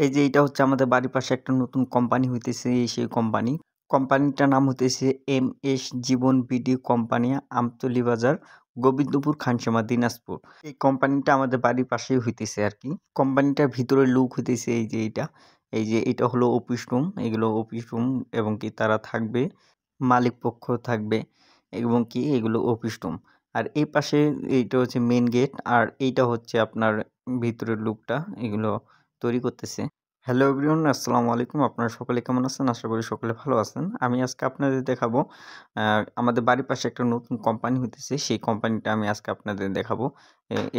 এই যে এটা হচ্ছে আমাদের বাড়ির পাশে একটা নতুন কোম্পানি হইতেছে, সেই কোম্পানি। কোম্পানিটার নাম হইতেছে এমএস জীবন বিডি কোম্পানি, আমতলী বাজার, গোবিন্দপুর, খানসামা, দিনাজপুর। এই কোম্পানিটা আমাদের বাড়ির পাশেই হইতেছে আরকি। কোম্পানিটার ভিতরের লুক হইতেছে এই যে এইটা। এই যে এটা হলো অফিস রুম, এগুলো অফিস রুম এবং কি তারা থাকবে, মালিক পক্ষ থাকবে এবং কি এগুলো অফিস রুম। আর এই পাশে এইটা হচ্ছে মেইন গেট, আর এইটা হচ্ছে আপনার ভিতরের লুকটা, এগুলো তৈরি করতেছে। হ্যালো এভরিওয়ান, আসসালামু আলাইকুম। আপনারা সকলে কেমন আছেন? আশা করি সকলে ভালো আছেন। আমি আজকে আপনাদের দেখাবো আমাদের বাড়ির পাশে একটা নতুন কোম্পানি হইতেছে, সেই কোম্পানিটা আমি আজকে আপনাদের দেখাবো।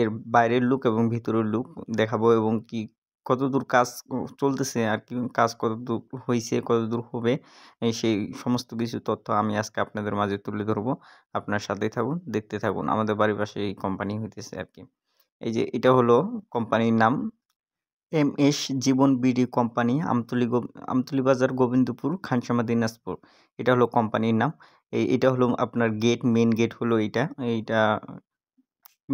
এর বাইরের লুক এবং ভিতরের লুক দেখাবো এবং কি কতদূর কাজ চলতেছে আর কি কাজ কতদূর হইছে, কতদূর হবে, সেই সমস্ত কিছু তথ্য আমি আজকে আপনাদের মাঝে তুলে ধরবো। আপনার সাথেই থাকুন, দেখতে থাকুন। আমাদের বাড়ির পাশে এই কোম্পানি হইতেছে আর কি। এই যে এটা হলো কোম্পানির নাম এমএস জীবন বিডি কোম্পানি, আমতলী বাজার, গোবিন্দপুর, খানসামা, দিনাজপুর। এটা হলো কোম্পানির নাম। এটা হলো আপনার গেট, মেইন গেট হলো এইটা। এইটা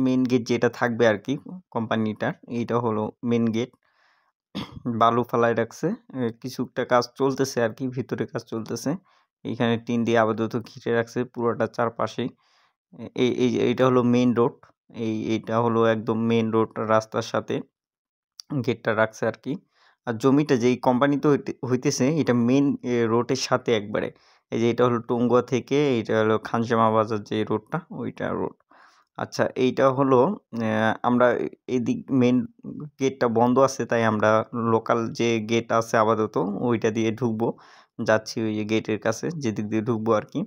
মেইন গেট যেটা থাকবে আরকি কোম্পানিটার, এইটা হলো মেইন গেট। বালু ফালায় রাখছে। কিছুটা কাজ চলতেছে আরকি, ভিতরে কাজ চলতেছে। এইখানে টিন দিয়ে আপাতত ঘিরে রাখছে পুরোটা চারপাশেই। এইটা হলো মেইন রোড। এইটা হলো একদম মেইন রোড, রাস্তার সাথে গেটটা রাখছে আরকি। আর জমিটা যেই কোম্পানিতে হইতেছে এটা মেইন রোডের সাথে একবারে। এই যে এটা হলো টঙ্গুয়া থেকে এইটা হলো খানসামা বাজার যে রোডটা, ওইটা রোড। আচ্ছা, এইটা হলো আমরা এদিক মেইন গেটটা বন্ধ আছে, তাই আমরা লোকাল যে গেট আছে আপাতত ওইটা দিয়ে ঢুকবো। যাচ্ছি ওই যে গেটের কাছে, যেদিক দিয়ে ঢুকবো আরকি।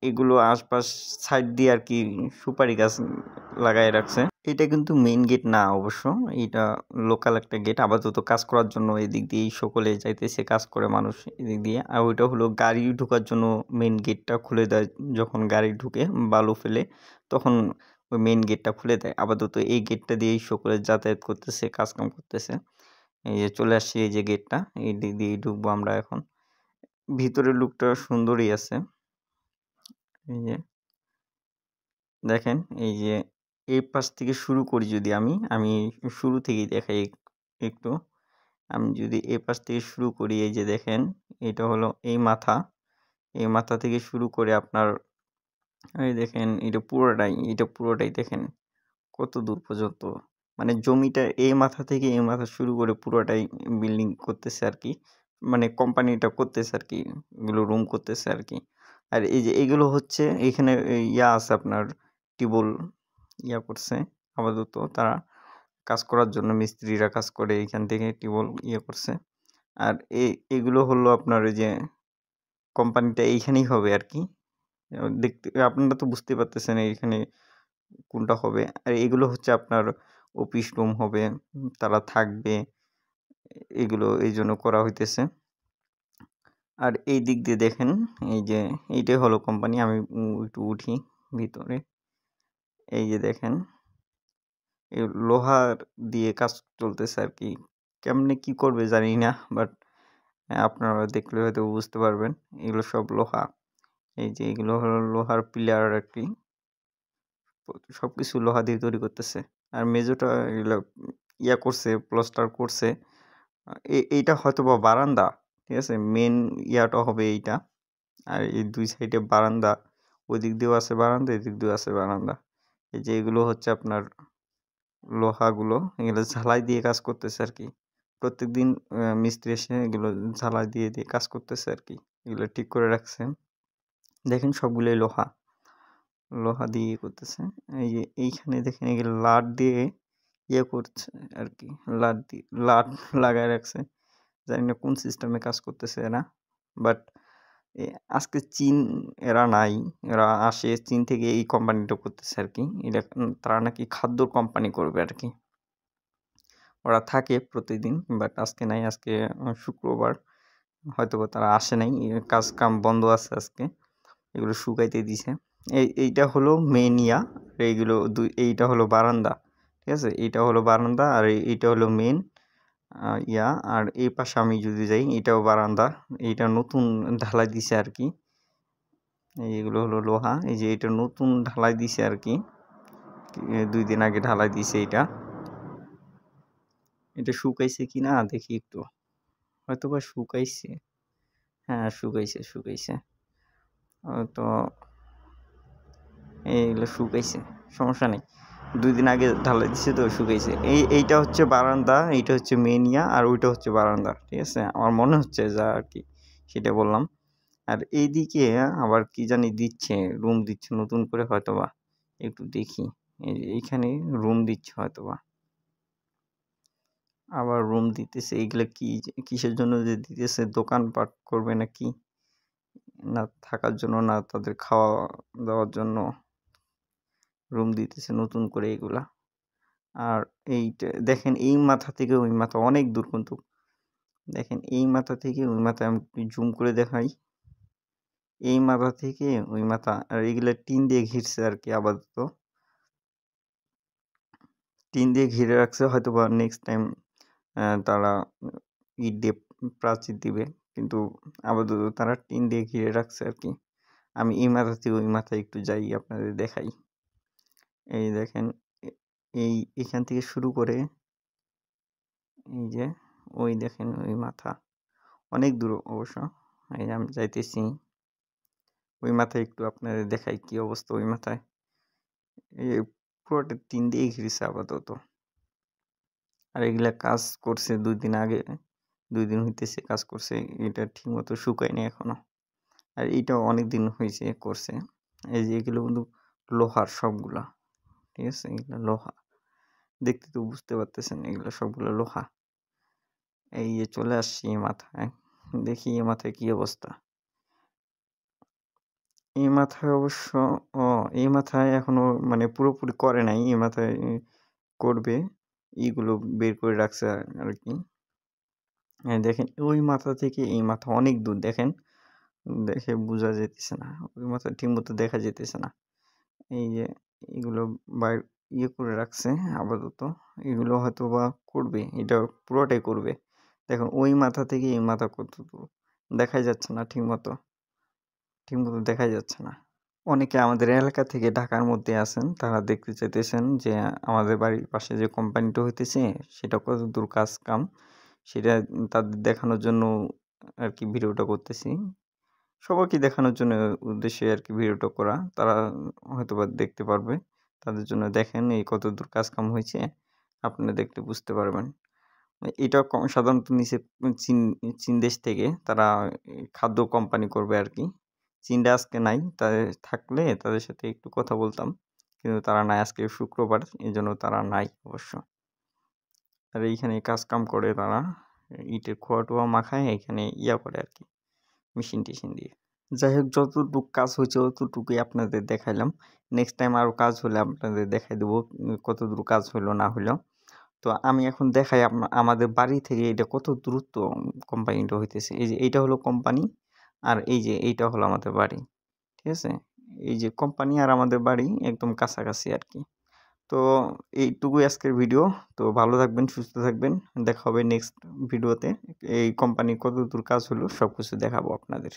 এগুলো আশপাশ সাইড দিয়ে আরকি সুপারি গাছ লাগায় রাখছে। এটা কিন্তু মেইন গেট না অবশ্য, এটা লোকাল একটা গেট। আপাতত কাজ করার জন্য এদিক দিয়েই সকলে যাইতেছে, কাজ করে মানুষ এদিক দিয়ে। আর ওইটা হলো গাড়ি ঢোকার জন্য মেইন গেটটা খুলে দেয়, যখন গাড়ি ঢুকে বালু ফেলে তখন ওই মেইন গেটটা খুলে দেয়। আপাতত এই গেটটা দিয়েই সকলে যাতায়াত করতেছে, কাজকাম করতেছে। এই যে চলে আসছি এই যে গেটটা, এই দিক দিয়েই ঢুকবো আমরা এখন। ভিতরের লুকটা সুন্দরই আছে। এই যে দেখেন, এই যে এই পাশ থেকে শুরু করি যদি আমি শুরু থেকেই দেখাই একটু। আমি যদি এ পাশ থেকে শুরু করি, এই যে দেখেন, এটা হলো এই মাথা থেকে শুরু করে আপনার এই দেখেন এটা পুরোটাই দেখেন কত দূর পর্যন্ত। মানে জমিটা এই মাথা থেকে এই মাথা শুরু করে পুরোটাই বিল্ডিং করতেছে আরকি। মানে কোম্পানিটা করতেছে আরকি, এগুলো রুম করতেছে আরকি। আর এই যে এগুলো হচ্ছে এইখানে ইয়া আছে আপনার টিউবওয়েল করছে আপাতত তারা কাজ করার জন্য, মিস্ত্রিরা কাজ করে এইখান থেকে টিউবওয়েল করছে। আর এগুলো হলো আপনার ওই যে কোম্পানিটা এইখানেই হবে আরকি। দেখতে আপনারা তো বুঝতেই পারতেছেন এইখানে কোনটা হবে। আর এগুলো হচ্ছে আপনার অফিস রুম হবে, তারা থাকবে। এগুলো এইজন্য করা হইতেছে। আর এই দিক দিয়ে দেখেন, এই যে এইটাই হলো কোম্পানি। আমি একটু উঠি ভিতরে। এই যে দেখেন, এই লোহার দিয়ে কাজ চলতেছে আরকি। কেমনে কি করবে জানি না, বাট আপনারা দেখলে হয়তো বুঝতে পারবেন। এগুলো সব লোহা। এই যে এগুলো হলো লোহার পিলার আরকি। সবকিছু লোহা দিয়ে তৈরি করতেছে। আর মেজোটা এগুলা করছে, প্লাস্টার করছে। এইটা হয়তোবা বারান্দা। ঠিক আছে? মেইন ইয়াটা হবে এইটা। আর এই ২ সাইডে বারান্দা। ওইদিক দিয়েও আছে বারান্দা, এদিক দিয়েও আছে বারান্দা। এই যে এগুলো হচ্ছে আপনার লোহাগুলো, এগুলো ঝালাই দিয়ে কাজ করতেছে আরকি। প্রত্যেকদিন মিস্ত্রি এসে এগুলো ঝালাই দিয়ে কাজ করতেছে আরকি। এগুলো ঠিক করে রাখছে। দেখেন সবগুলোই লোহা। লোহা দিয়ে করতেছে। এই যে এইখানে দেখেন এগুলো লাট দিয়ে করছে আরকি। লাট লাগায় রাখছে। জানি না কোন সিস্টেমে কাজ করতেছে এরা। বাট এ আজকে এরা নাই। এরা আসে চীন থেকে এই কোম্পানিটা করতেছে আরকি। এটা তারা নাকি খাদ্য কোম্পানি করবে আরকি। ওরা থাকে প্রতিদিন, বাট আজকে নাই। আজকে শুক্রবার। হয়তোবা তারা আসে নাই। কাজ-কাম বন্ধ আছে আজকে। এগুলো শুকাইতে দিছে। এইটা হলো মেইন এইগুলো এইটা হলো বারান্দা। ঠিক আছে? এইটা হলো বারান্দা, আর এইটা হলো মেইন আর এই পাশে আমি যদি যাই, এটাও বারান্দা। এইটা নতুন ঢালাই দিছে আরকি। এইগুলো হলো লোহা। এই যে এটা নতুন ঢালাই দিছে আরকি। ২ দিন আগে ঢালাই দিছে এইটা। এটা শুকাইছে কি না দেখি একটু, হয়তোবা শুকাইছে। হ্যাঁ, শুকাইছে। তো এইগুলো শুকাইছে, সমস্যা নেই। ২ দিন আগে ঢালাই দিছি তো শুকাইছে। এইটা হচ্ছে বারান্দা, এইটা হচ্ছে মেইন ইয়া, আর ওইটা হচ্ছে বারান্দা। ঠিক আছে? আমার মনে হচ্ছে যা আরকি সেটা বললাম। আর এইদিকে আবার কি জানি দিচ্ছে, রুম দিচ্ছে নতুন করে হয়তোবা। একটু দেখি। এইখানে রুম দিচ্ছে হয়তোবা। আবার রুম দিতেছে, এইগুলা কি কিসের জন্য যে দিতেছে, দোকানপাট করবে নাকি? না থাকার জন্য, না তাদের খাওয়া-দাওয়ার জন্য রুম দিতেছে নতুন করে এগুলা। আর এইটা দেখেন, এই মাথা থেকে ওই মাথা অনেক দূর কিন্তু। দেখেন এই মাথা থেকে ওই মাথা আমি একটু জুম করে দেখাই। এই মাথা থেকে ওই মাথা, আর এগুলা টিন দিয়ে ঘিরছে আরকি আপাতত। টিন দিয়ে ঘিরে রাখছে, হয়তোবা নেক্সট টাইম তারা ইট দিয়ে প্রাচীর দিবে। কিন্তু আপাতত তারা টিন দিয়ে ঘিরে রাখছে আরকি। আমি এই মাথা থেকে ওই মাথায় একটু যাই, আপনাদের দেখাই। এই দেখেন, এ এই এখান থেকে শুরু করে এই যে ওই দেখেন ওই মাথা। অনেক দূর অবশ্য। এই যে আমি যাইতেছি। ওই মাথায় একটু আপনাদের দেখাই কি অবস্থা ওই মাথায়। এই পুরোটা টিন দিয়েই ঘিরেছে আপাতত। আর এগুলা কাজ করছে ২ দিন আগে। ২ দিন হইতেছে কাজ করছে। এটা ঠিকমতো শুকায়নি এখনো। আর এইটাও অনেকদিন হইছে করছে। এই যে এগুলো কিন্তু লোহার সবগুলা। ঠিক আছে? এগুলা লোহা। দেখতে তো বুঝতে পারতেছেন এগুলো সবগুলো লোহা। এই যে চলে আসছি এই মাথায়। দেখি এই মাথায় কি অবস্থা। এই মাথায় অবশ্য ও এই মাথায় এখনো মানে পুরোপুরি করে নাই। এই মাথায় করবে। ইগুলো বের করে রাখছে আরকি। দেখেন ওই মাথা থেকে এই মাথা অনেক দূর দেখেন। দেখে বুঝা যাইতেছে না। ওই মাথা ঠিকমতো দেখা যাইতেছে না। এই যে এগুলো বাইর করে রাখছে আপাতত। এগুলো হয়তোবা করবে। এটা পুরোটাই করবে। দেখুন ওই মাথা থেকে এই মাথা কত দূর। দেখাই যাচ্ছে না ঠিকমতো। ঠিকমতো দেখাই যাচ্ছে না। অনেকে আমাদের এলাকা থেকে ঢাকার মধ্যে আছেন। তারা দেখতে চাইতেছেন যে আমাদের বাড়ির পাশে যে কোম্পানিটা হইতেছে সেটা কতদূর কাজ-কাম সেটা তাদের দেখানোর জন্য আরকি ভিডিওটা করতেছি। সবাইকে দেখানোর জন্য উদ্দেশ্যে আরকি ভিডিওটা করা। তারা হয়তোবা দেখতে পারবে। তাদের জন্য দেখেন এই কতদূর কাজ-কাম হইছে। আপনারা দেখলে বুঝতে পারবেন। এটা সাধারণত নিছে চীন দেশ থেকে। তারা খাদ্য কোম্পানি করবে আরকি। চীনরা আজকে নাই। থাকলে তাদের সাথে একটু কথা বলতাম। কিন্তু তারা নাই, আজকে শুক্রবার। এজন্য তারা নাই অবশ্য। আর এইখানে কাজ-কাম করে তারা। ইটের খোয়া-টোয়া মাখায় এখানে ইয়া করে আরকি। মেশিন-টেশিন দিয়ে। যাই হোক, যতটুক কাজ হয়েছে অতটুকুই আপনাদের দেখাইলাম। নেক্সট টাইম আরো কাজ হলে আপনাদের দেখাই দেব কতদূর কাজ হইলো না হইলো। তো আমি এখন দেখাই আমাদের বাড়ি থেকে এটা কত দূরত্ব কোম্পানিটা হইতেছে। এই যে এইটা হলো কোম্পানি, আর এই যে এইটা হলো আমাদের বাড়ি। ঠিক আছে? এই যে কোম্পানি আর আমাদের বাড়ি একদম কাছাকাছি আরকি। তো এইটুকুই আজকের ভিডিও। তো ভালো থাকবেন, সুস্থ থাকবেন। দেখা হবে নেক্সট ভিডিওতে। এই কোম্পানির কতদূর কাজ হলো সবকিছু দেখাবো আপনাদের।